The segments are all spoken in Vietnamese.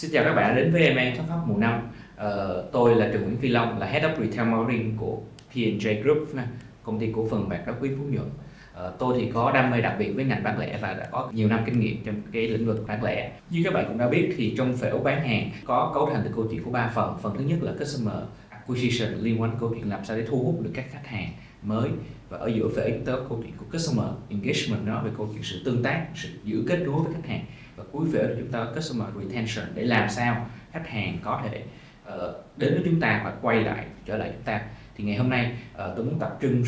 Xin chào các bạn đã đến với M&A Talk Hub mùa 5. Tôi là Trần Nguyễn Phi Long, là Head of Retail Marketing của P&J Group, công ty cổ phần bạc đá quý Phú Nhuận. Tôi thì có đam mê đặc biệt với ngành bán lẻ và đã có nhiều năm kinh nghiệm trong cái lĩnh vực bán lẻ. Như các bạn cũng đã biết thì trong phễu bán hàng có cấu thành từ câu chuyện của 3 phần. Phần thứ nhất là Customer Acquisition, liên quan đến câu chuyện làm sao để thu hút được các khách hàng mới. Và ở giữa phễu chúng ta có câu chuyện của Customer Engagement, nói về câu chuyện sự tương tác, sự giữ kết nối với khách hàng. Và cuối phễu thì chúng ta có Customer Retention, để làm sao khách hàng có thể đến với chúng ta và quay lại trở lại chúng ta. Thì ngày hôm nay tôi muốn tập trung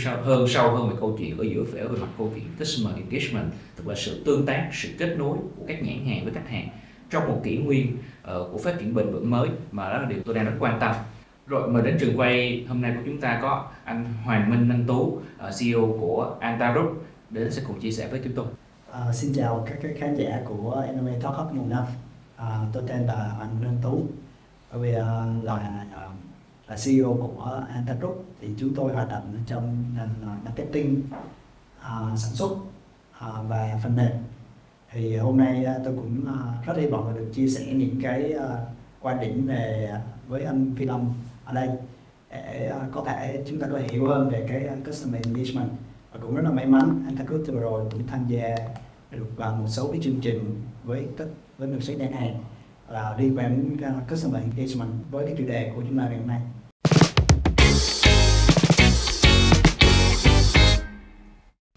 sâu hơn về câu chuyện ở giữa phễu về mặt câu chuyện Customer Engagement, tức là sự tương tác, sự kết nối của các nhãn hàng với khách hàng trong một kỷ nguyên của phát triển bền vững mới, mà đó là điều tôi đang rất quan tâm. Rồi mời đến trường quay hôm nay của chúng ta có anh Hoàng Minh Anh Tú, CEO của Anta Group, đến sẽ cùng chia sẻ với chúng tôi. Xin chào các khán giả của M&A Talk Hub mùa 5. Tôi tên là Hoàng Minh Anh Tú, là CEO của Anta Group. Thì chúng tôi hoạt động trong ngành marketing, sản xuất và phần mềm. Thì hôm nay tôi cũng rất hy vọng là được chia sẻ những cái quan điểm với anh Phi Long ở đây, để có thể chúng ta có thể hiểu hơn về cái Customer Engagement. Và cũng rất là may mắn Anta Group vừa rồi cũng tham gia được vào một số cái chương trình với một số nhãn hàng là đi về Customer Engagement với cái chủ đề của chúng ta ngày hôm nay.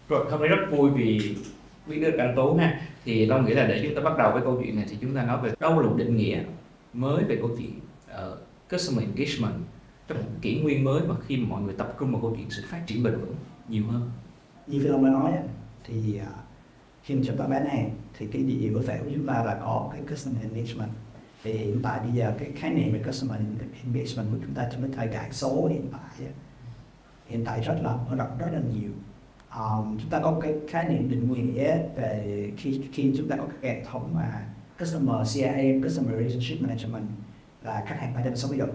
Rồi, hôm nay rất vui vì biết được anh Tú ha. Thì Long nghĩ là để chúng ta bắt đầu với câu chuyện này thì chúng ta nói về đâu là một định nghĩa mới về câu chuyện Customer Engagement trong một kỷ nguyên mới, mà khi mà mọi người tập trung vào câu chuyện sự phát triển bền vững nhiều hơn. Như Phi Long đã nói thì khi mà chúng ta bán hàng thì cái địa của phễu của chúng ta là có cái Customer Engagement. Thì hiện tại bây giờ cái khái niệm về Customer Engagement của chúng ta trong cái thời đại số hiện tại rất là mở rộng rất là nhiều. Chúng ta có cái khái niệm định nghĩa về khi chúng ta có cái hệ thống mà Customer CRM, Customer Relationship Management, là khách hàng 360 độ.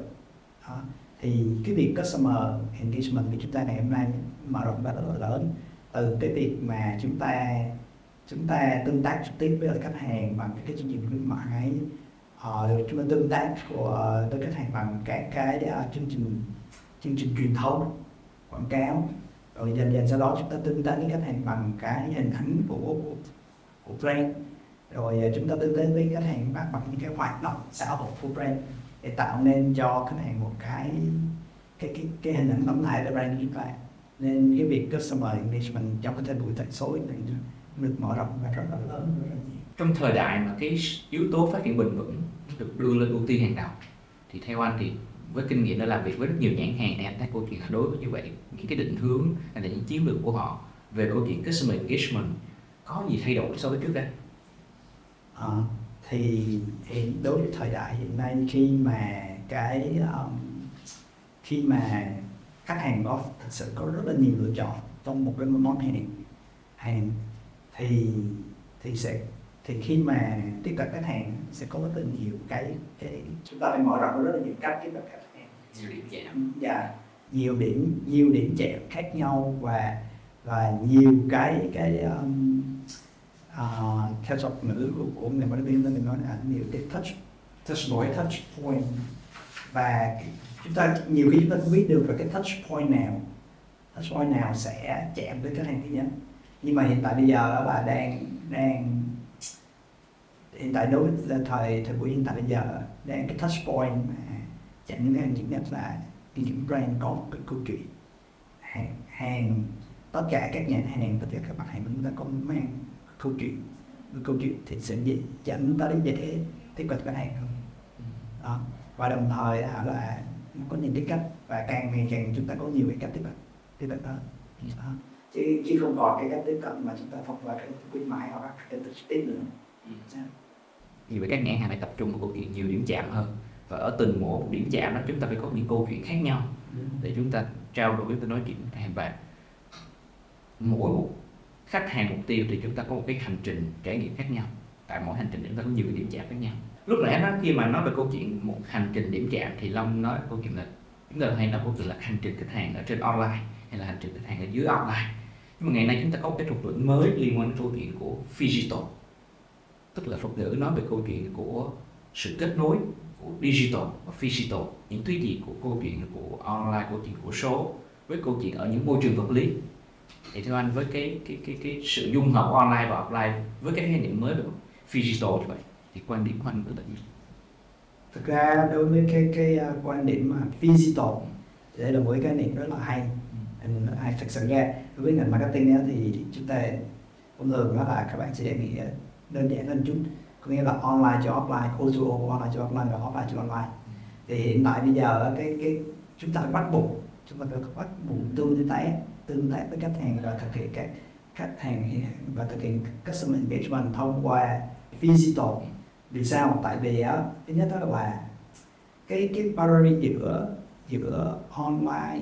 Thì cái việc Customer Engagement của chúng ta ngày hôm nay mở rộng rất là lớn, từ cái việc mà chúng ta tương tác trực tiếp với khách hàng bằng cái chương trình khuyến mãi, chúng ta tương tác với khách hàng bằng các cái chương trình truyền thông, quảng cáo, rồi dần sau đó chúng ta tương tác với khách hàng bằng cái hình ảnh của brand, rồi chúng ta tương tác với khách hàng bằng những cái hoạt động xã hội của brand, để tạo nên cho khách hàng một cái hình ảnh tổng thể về brand của chúng ta. Nên cái việc Customer Engagement trong cái thời buổi thời số này được mở rộng và rất là lớn, rất là nhiều. Trong thời đại mà cái yếu tố phát triển bền vững được đưa lên ưu tiên hàng đầu, thì theo anh thì với kinh nghiệm đã làm việc với rất nhiều nhãn hàng, thì anh thấy câu chuyện đối với như vậy, những cái định hướng hay là những chiến lược của họ về câu chuyện Customer Engagement có gì thay đổi so với trước đây? Thì đối với thời đại hiện nay, khi mà khách hàng thực sự có rất là nhiều lựa chọn trong một cái món hàng thì khi mà tiếp cận khách hàng sẽ có rất là nhiều cái chúng ta phải mở rộng rất là nhiều cách tiếp cận khách hàng, nhiều điểm chạm, nhiều điểm chạm khác nhau, và nhiều cái theo thuật ngữ của người marketing mình nói là nhiều cái touch point, và chúng ta nhiều khi chúng ta không biết được là cái touch point nào sẽ chạm tới khách hàng thứ nhất. Nhưng mà hiện tại bây giờ là hiện tại đối với thời buổi hiện tại bây giờ đang cái touch point mà chạm đến khách hàng thứ nhất là những brand có một cái câu chuyện hàng tất cả các nhãn hàng, tất cả các mặt hàng chúng ta có mang câu chuyện thì sẽ dẫn ta đến dễ tiếp cận khách hàng hơn. Và đồng thời là có những cái cách, và càng ngày càng chúng ta có nhiều cái cách tiếp cận hơn. Chứ không còn cái cách tiếp cận mà chúng ta thông qua cái khuyến mãi hoặc là cái trực tiếp nữa. Vì vậy các nhãn hàng phải tập trung vào câu chuyện nhiều điểm chạm hơn, và ở từng mỗi điểm chạm đó chúng ta phải có những câu chuyện khác nhau để chúng ta trao đổi, chúng ta nói chuyện với khách hàng. Và mỗi một khách hàng mục tiêu thì chúng ta có một cái hành trình trải nghiệm khác nhau. Tại mỗi hành trình chúng ta có nhiều cái điểm chạm khác nhau. Lúc nãy khi mà nói về câu chuyện một hành trình điểm chạm thì Long nói câu chuyện là chúng ta hay nói câu chuyện là hành trình khách hàng ở trên online hay là hành trình khách hàng ở dưới offline. Nhưng mà ngày nay chúng ta có một cái thuật ngữ mới liên quan đến câu chuyện của phygital, tức là thuật ngữ nói về câu chuyện của sự kết nối của digital và physical, những thứ gì của câu chuyện của online, câu chuyện của số với câu chuyện ở những môi trường vật lý. Thì theo anh, với cái sự dung hợp online và offline với cái khái niệm mới về physical như vậy, thì quan điểm của anh là gì? Thực ra đối với cái quan điểm mà physical thì đây là một cái khái niệm rất là hay. Thực sự ra đối với ngành marketing thì chúng ta thông thường đó là các bạn sẽ nghĩ đơn giản hơn chút, có nghĩa là online cho offline, O2O, online cho offline và offline cho online. Thì hiện tại bây giờ cái chúng ta bắt buộc tương tác với khách hàng và thực hiện các khách hàng và thực hiện customer engagement thông qua physical. Vì sao? Tại vì thứ nhất đó là cái boundary giữa online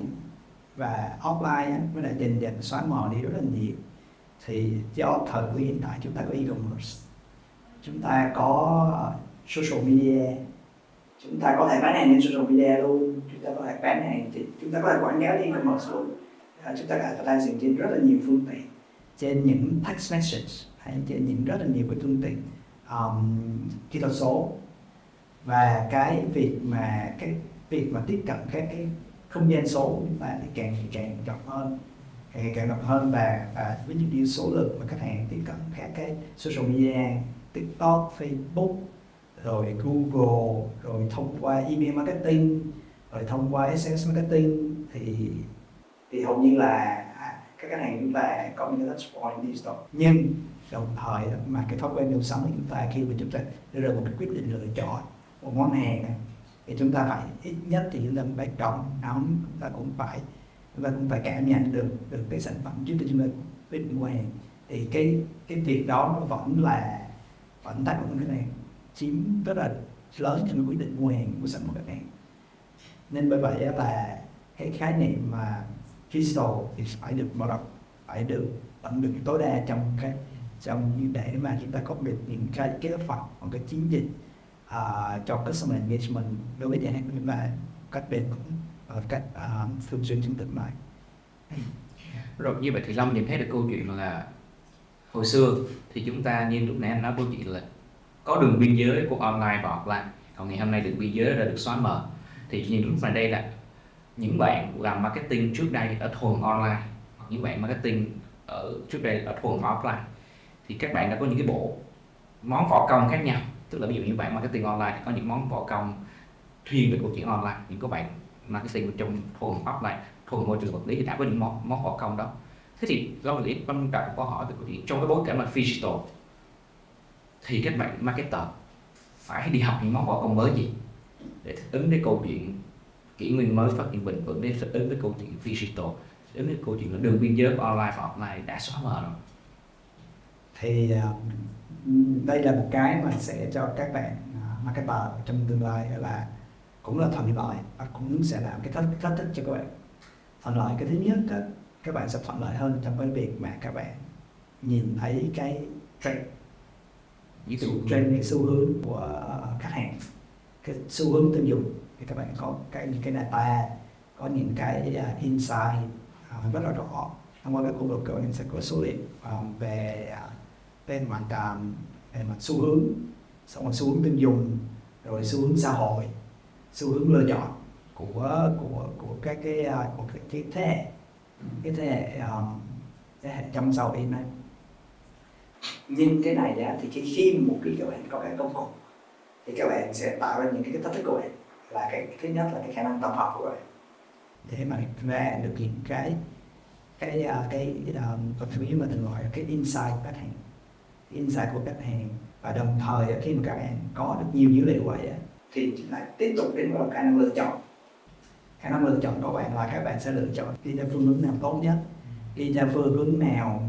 và offline nó đã dần xóa mờ đi rất là nhiều. Thì do thời buổi hiện tại chúng ta có e-commerce, chúng ta có social media, chúng ta có thể bán hàng trên social media luôn, chúng ta có thể bán hàng, chúng ta có thể quảng cáo trên e-commerce luôn, chúng ta có thể advertising trên rất là nhiều phương tiện, trên những text message hay trên những rất là nhiều cái phương tiện kỹ thuật số. Và cái việc mà tiếp cận các cái không gian số của chúng ta thì càng rộng hơn và ví dụ như số lượng mà khách hàng tiếp cận các cái social media, TikTok, Facebook, rồi Google, rồi thông qua email marketing, rồi thông qua SMS marketing thì hầu như là các khách hàng chúng ta có những cái touch point digital. Nhưng đồng thời mà cái thói quen mua sắm của chúng ta, khi mà chúng ta đưa ra một cái quyết định lựa chọn một món hàng thì chúng ta phải ít nhất thì chúng ta phải cầm ống, chúng ta cũng phải cảm nhận được cái sản phẩm trước khi chúng ta quyết định mua hàng. Thì cái việc đó nó vẫn tác động cái này chiếm rất là lớn trong quyết định mua hàng, mua sắm của các bạn. Nên bởi vậy là cái khái niệm mà digital thì phải được mở rộng, phải được tận dụng tối đa trong để mà chúng ta có được những cái kế hoạch, một cái chiến dịch cho customer engagement đối với nhà hàng của chúng ta cách bền vững và cách thường xuyên trong tương lai. Rồi như vậy thì Long nhận thấy được câu chuyện là hồi xưa thì chúng ta như lúc nãy anh nói câu chuyện là có đường biên giới của online và offline, còn ngày hôm nay đường biên giới đã được xóa mờ. Thì nhìn lúc này đây là những bạn làm marketing trước đây ở thuần online hoặc những bạn marketing trước đây ở thuần offline thì các bạn đã có những cái bộ món võ công khác nhau. Tức là ví dụ như bạn marketing online thì có những món võ công chuyên về câu chuyện online, những các bạn marketing trong thuần offline, thuần môi trường vật lý thì đã có những món võ công đó. Thế thì Long nghĩ Long đặt một câu hỏi về câu chuyện trong cái bối cảnh mà digital thì các bạn marketer phải đi học những món võ công mới gì để thích ứng với câu chuyện kỷ nguyên mới phát triển bền vững, để thích ứng với câu chuyện digital, thích ứng với câu chuyện là đường biên giới của online và offline đã xóa mờ rồi. Thì đây là một cái mà sẽ cho các bạn marketer trong tương lai là cũng là thuận lợi và cũng sẽ làm cái thách thức cho các bạn. Thuận lợi cái thứ nhất đó, các bạn sẽ thuận lợi hơn trong cái việc mà các bạn nhìn thấy cái xu hướng của khách hàng, cái xu hướng tiêu dùng, thì các bạn có những cái data, có những cái insight rất là rõ. Thông qua các công cụ các bạn sẽ có số liệu về mặt xu hướng, xong rồi xu hướng tiêu dùng, rồi xu hướng xã hội, xu hướng lựa chọn của các cái thế hệ trong sau hiện nay. Nhưng cái này thì khi một khi các bạn có cái công cụ thì các bạn sẽ tạo ra những cái thách thức của bạn, là cái thứ nhất là cái khả năng tổng hợp của bạn để mà ra được những cái nếu mà thường gọi là cái insight của khách hàng, insight của khách hàng. Và đồng thời khi mà các bạn có được nhiều dữ liệu vậy thì lại tiếp tục đến vào khả năng lựa chọn. Khả năng lựa chọn của bạn là các bạn sẽ lựa chọn đi theo phương hướng nào tốt nhất, đi theo phương hướng nào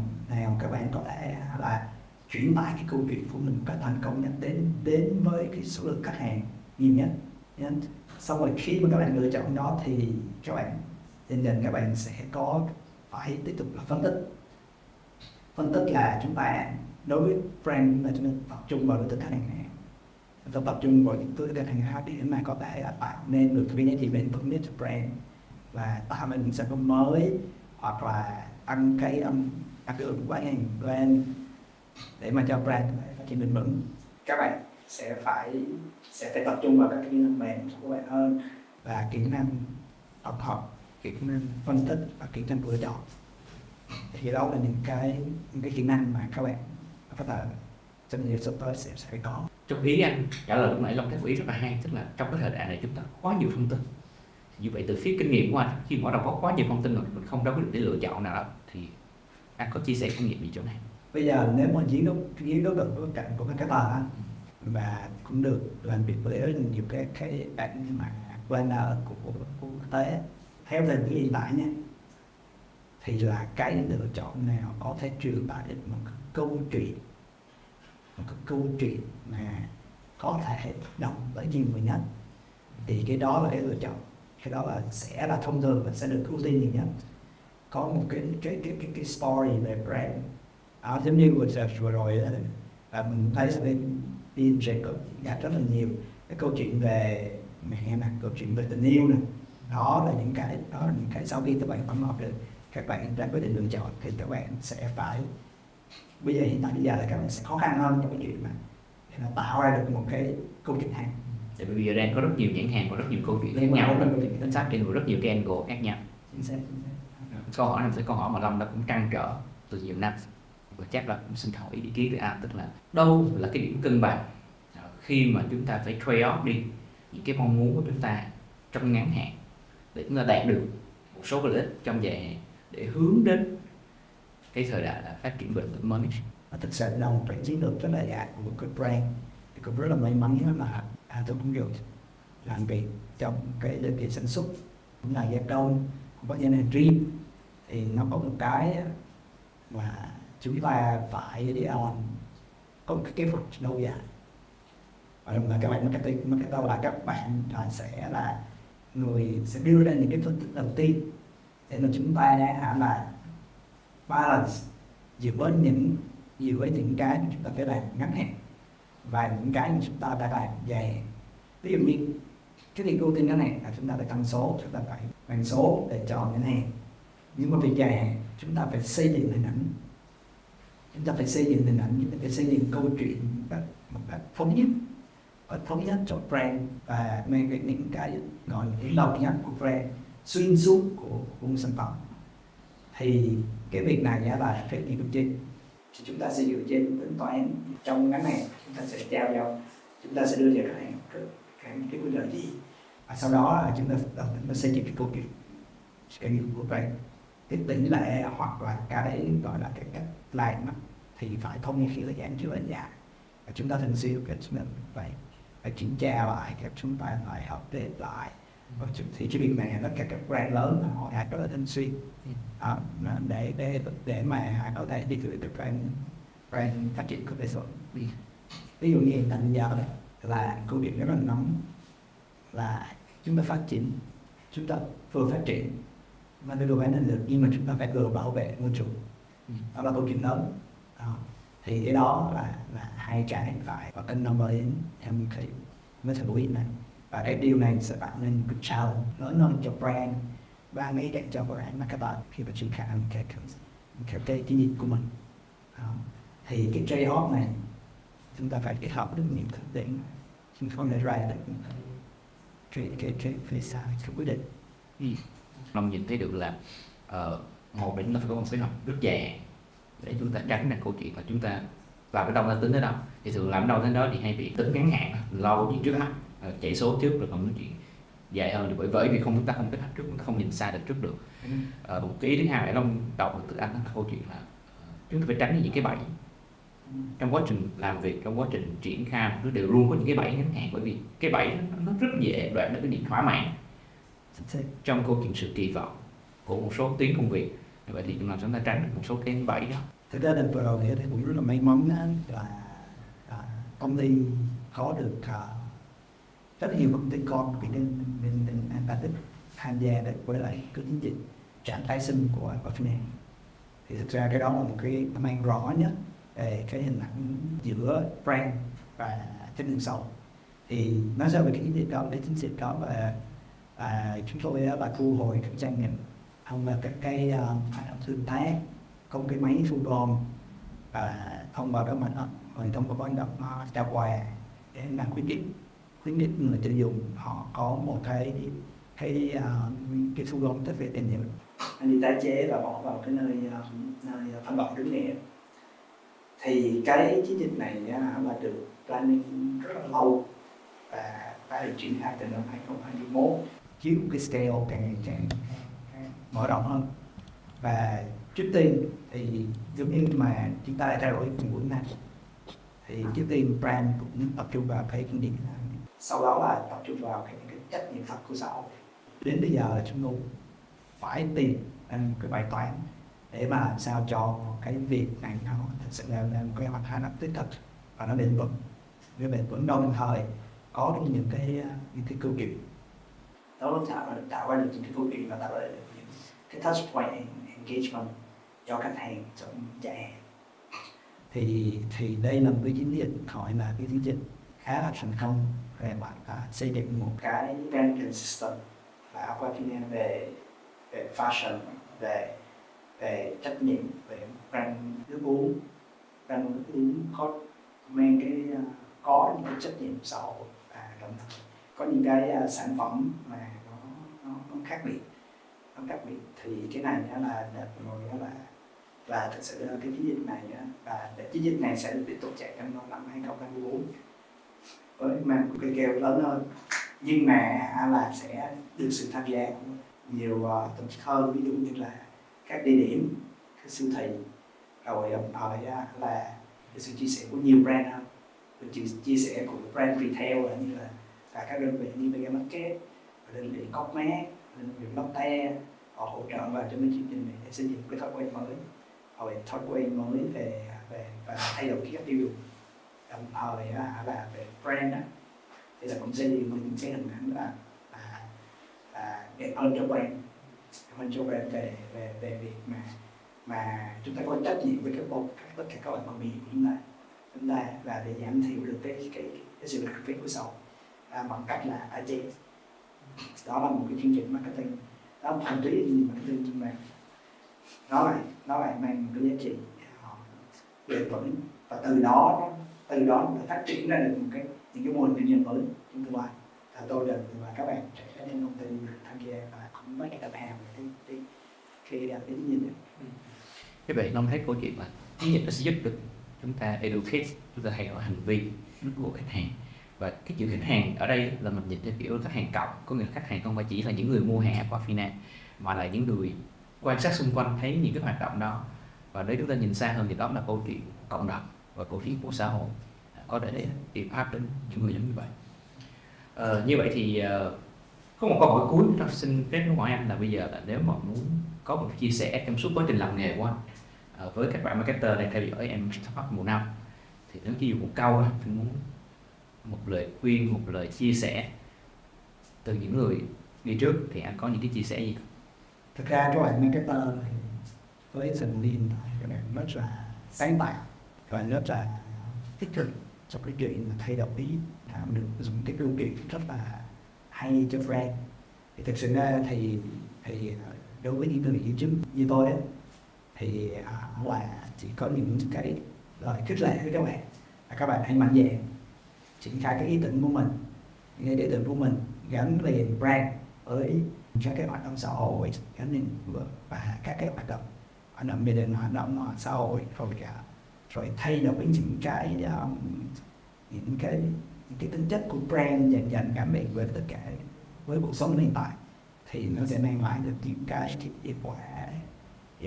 các bạn có thể là chuyển tải cái câu chuyện của mình cách thành công nhất đến với cái số lượng khách hàng nhiều nhất. Xong rồi khi mà các bạn lựa chọn đó thì các bạn dần các bạn sẽ phải tiếp tục là phân tích là chúng ta đối với brand là chúng ta tập trung vào đối tượng khách hàng này, chúng ta tập trung vào những đối tượng khách hàng khác để mà có thể tạo nên được cái giá trị bền vững nhất cho brand và tạo nên những sản phẩm mới hoặc là tăng cái áp dụng của brand để mà cho brand phát triển bền vững. Các bạn sẽ phải tập trung vào các kỹ năng mềm của bạn hơn, và kỹ năng tổng hợp, kỹ năng phân tích và kỹ năng lựa chọn. Thì đó là những cái kỹ năng mà các bạn có thể trong nhiều sắp tới sẽ phải có. Trong ý anh trả lời lúc nãy Long thấy một ý rất là hay, tức là trong cái thời đại này chúng ta có quá nhiều thông tin. Như vậy từ phía kinh nghiệm của anh, khi mà đầu có quá nhiều thông tin rồi mình không đâu có được để lựa chọn nào đó, thì anh có chia sẻ kinh nghiệm gì chỗ này? Bây giờ nếu mà dưới đối tượng của cạnh của cái tờ và cũng được làm việc với nhiều cái bạn mà planner của quốc tế, theo thời điểm hiện tại nhé, thì là cái lựa chọn nào có thể truyền tải được một cái câu chuyện mà có thể đọc bởi nhiều người nhất, thì cái đó là cái lựa chọn, cái đó là sẽ là thông thường và sẽ được ưu tiên nhiều nhất. Có một cái story về brand, giống như vừa rồi là mình thấy bên P&J có gặp rất là nhiều cái câu chuyện về mẹ nè, câu chuyện về tình yêu nè. Đó là những cái sau khi các bạn tổng hợp được, các bạn ra quyết định lựa chọn thì các bạn sẽ phải, bây giờ là các bạn sẽ khó khăn hơn trong cái chuyện mà để tạo ra được một cái câu chuyện hay. Tại vì bây giờ đang có rất nhiều nhãn hàng và rất nhiều câu chuyện khác nhau, chính xác trên rất nhiều cái angle khác nhau. Câu hỏi này là câu hỏi mà Long đã cũng trăn trở từ nhiều năm, và chắc là cũng xin hỏi ý kiến từ anh, tức là đâu là cái điểm cân bằng khi mà chúng ta phải trade off đi những cái mong muốn của chúng ta trong ngắn hạn để chúng ta đạt được một số cái lợi ích trong dài hạn để hướng đến cái thời đại là phát triển bền vững mới. Thực sự là một chiến lược rất là dài của một cái brand, thì cũng rất là may mắn là tôi cũng được làm việc trong cái đơn vị sản xuất cũng là gia công, cũng có gian hàng riêng. Thì nó có một cái mà chúng ta phải đi on, có một cái kế hoạch lâu dài, và đồng thời các bạn marketing là các bạn sẽ là người sẽ đưa ra những cái phân tích đầu tiên để mà chúng ta là balance giữa với những cái mà chúng ta phải làm ngắn hạn và những cái mà chúng ta đã làm dài hạn. Ví dụ như cái việc ưu tiên ngắn hạn là chúng ta phải tăng số, chúng ta phải tăng số để chọn ngắn hạn, nhưng mà việc dài hạn chúng ta phải xây dựng hình ảnh, chúng ta phải xây dựng câu chuyện một cách thống nhất cho brand và mang những cái gọi là cái độc nhất của brand xuyên suốt của một sản phẩm. Thì cái việc này là phải đi trên, thì chúng ta sẽ dựa trên tính toán trong ngắn hạn, chúng ta sẽ trao nhau, chúng ta sẽ đưa cho khách hàng cái quy định gì, và sau đó là chúng ta xây dựng cái câu chuyện cái nghiệp của brand. Cái tỷ lệ hoặc là cái gọi là cái cách làm thì phải thông khi thời gian trước là dài, và chúng ta thường xuyên phải kiểm tra lại, các chúng ta phải update lại. Thì cái việc này là các brand lớn họ đã có thường xuyên để mà có thể đi từ brand phát triển của Facebook. Ví dụ như hiện tại bây giờ là câu chuyện rất là nóng là chúng ta phát triển, chúng ta vừa phát triển và đưa bán năng lực, nhưng mà chúng ta phải vừa bảo vệ môi trường. Đó là câu chuyện lớn. Thì cái đó là hai cái phải và cân number đến em thấy mới thể lưu này, và cái điều này sẽ tạo nên một challenge lớn hơn cho brand và nghĩ để cho brand mà các bạn khi mà triển khai cái chiến dịch của mình. Thì cái trade-off này chúng ta phải kết hợp với những thực tiễn, chúng không thể ra được cái sai cái quyết định. Long nhìn thấy được là một là chúng ta phải có một kế hoạch rất dài để chúng ta tránh được câu chuyện là chúng ta làm cái đâu ta tính tới đâu, thì thường làm đâu đến đó thì hay bị tính ngắn hạn, lo chuyện trước mắt, chạy số trước rồi còn nói chuyện dài hơn, thì bởi vì chúng ta không kết hợp trước, chúng ta không nhìn xa được trước được. Một cái ý thứ hai là Long đọc được từ anh là câu chuyện là chúng ta phải tránh những cái bẫy trong quá trình làm việc, trong quá trình triển khai, nó đều luôn có những cái bẫy ngắn hạn, bởi vì cái bẫy nó rất dễ đoạn đến cái điểm thỏa mãn trong câu chuyện sự kỳ vọng của một số tuyến công việc. Vậy thì chúng ta tránh được một số cái bẫy đó. Thực ra vừa rồi thì cũng rất là may mắn là công ty có được rất nhiều công ty con của bên Empathic tham gia để với lại cái chiến dịch trạng tái sinh của Finan. Thì thực ra cái đó là một cái mang rõ nhất về cái hình ảnh giữa brand và chất lượng sau. Thì nói sao về cái chiến dịch đó, cái chiến dịch đó và chúng tôi là thu hồi các trang nhận thông qua các cái hoạt động tương tác, không cái máy thu gom và thông qua các hoạt động, rồi thông qua hoạt động trao quà, để làm khuyến khích người tiêu dùng họ có một cái thu gom chất về tiền hiệu. Anh đi tái chế và bỏ vào cái nơi phân loại đúng nghĩa. Thì cái chiến dịch này là được planning rất là lâu và đã được triển khai từ năm 2021, chiếu cái scale càng mở rộng hơn. Và trước tiên thì giống như mà chúng ta đã trao đổi cùng buổi này, thì trước tiên brand cũng tập trung vào cái kinh nghiệm, sau đó là tập trung vào cái trách nhiệm thật của xã hội. Đến bây giờ là chúng tôi phải tìm cái bài toán để mà làm sao cho cái việc này nó thật sự là một cái hoạt hành tích cực và nó bền vững. Cái bền vững đồng thời có những cái câu chuyện đó tạo ra được những cái câu chuyện và tạo ra được những cái touch point engagement cho khách hàng trong dài hạn. Thì đây là một cái chiến dịch gọi là cái chiến dịch khá là thành công về bạn xây dựng một cái brand consistent là Aquafina về fashion, về trách nhiệm, về brand nước uống có mang có những cái trách nhiệm xã hội và đồng thời có những cái sản phẩm mà nó khác biệt. Thì cái này là đợt rồi là thực sự là cái chiến dịch này và chiến dịch này sẽ được tiếp tục chạy trong năm 2024 với mang một cái kèo lớn hơn, nhưng mà là sẽ được sự tham gia của nhiều tổ chức hơn, ví dụ như là các địa điểm, các siêu thị, rồi đồng thời là sự chia sẻ của nhiều brand hơn, sự chia sẻ của brand retail như là các đơn vị như Mega Market, đơn vị Copmart, đơn vị Lotte, họ hỗ trợ vào trong cái chương trình này để xây dựng cái thói quen mới, về và thay đổi cái tiêu dùng. Đồng thời là về brand thì là cũng xây dựng những cái hình ảnh là đẹp hơn cho brand về việc mà chúng ta có trách nhiệm với tất cả các bạn con miền của chúng ta là để giảm thiểu được cái sự lãng phí của xã hội bằng cách là tái chế. Đó là một cái chương trình marketing, đó không chỉ là marketing nhưng mà nó lại mang một cái giá trị bền vững, và từ đó nó phát triển ra được những cái mô hình kinh doanh mới trong tương lai. Tôi và các bạn trẻ nên công ty tham gia và cũng mấy cái tập hàng cái chiến dịch này. Các bạn không thấy câu chuyện là chiến dịch nó sẽ giúp được chúng ta educate, chúng ta thay đổi hành vi của khách hàng. Và cái chữ khách hàng ở đây là mình nhìn theo kiểu khách hàng cộng, có nghĩa là khách hàng không phải chỉ là những người mua hàng Aquafina mà là những người quan sát xung quanh thấy những cái hoạt động đó. Và nếu chúng ta nhìn xa hơn thì đó là câu chuyện cộng đồng và câu chuyện của xã hội có thể để impact đến những người giống như vậy. Như vậy thì có một câu hỏi cuối tôi xin phép hỏi anh là bây giờ là nếu mà muốn có một chia sẻ trong suốt quá trình làm nghề của anh với các bạn marketer đang theo dõi em Startup một năm, thì nếu chỉ dùng một câu anh muốn một lời khuyên, một lời chia sẻ từ những người đi trước thì anh có những cái chia sẻ gì? Thực ra các bạn marketer với sự liên các bạn rất là sáng tạo, các bạn rất là tích cực trong cái chuyện thay đổi tạo được dùng cái câu chuyện rất là hay cho brand. Thì thực sự ra thì đối với những người đi trước như tôi ấy, thì là chỉ có những cái lời khích lệ với các bạn hãy mạnh dạn triển khai cái ý tưởng của mình, những cái ý tưởng của mình gắn liền brand với các cái hoạt động xã hội, gắn liền và các cái hoạt động về định hoạt động xã hội, rồi thay đổi những cái tính chất của brand dần gắn liền với tất cả với cuộc sống hiện tại, thì nó sẽ mang lại được những cái hiệu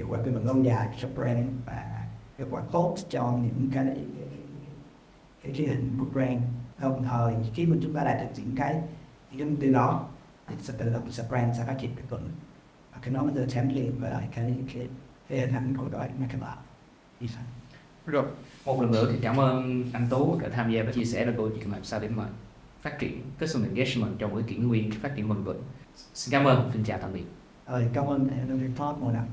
quả về mặt lâu dài cho brand và hiệu quả tốt cho những cái hình của brand. Đồng thời khi mà chúng ta đạt được những cái mục tiêu đó thì sẽ tự động brand sẽ phát triển bền vững, và cái nó sẽ gắn liền với lại cái hình ảnh của đội marketer. Rồi, một lần nữa thì cảm ơn anh Tú đã tham gia và chia sẻ về câu chuyện làm sao để mà phát triển customer engagement trong một cái kỷ nguyên phát triển bền vững. Xin cảm ơn, xin chào tạm biệt. Cảm ơn Talk một năm.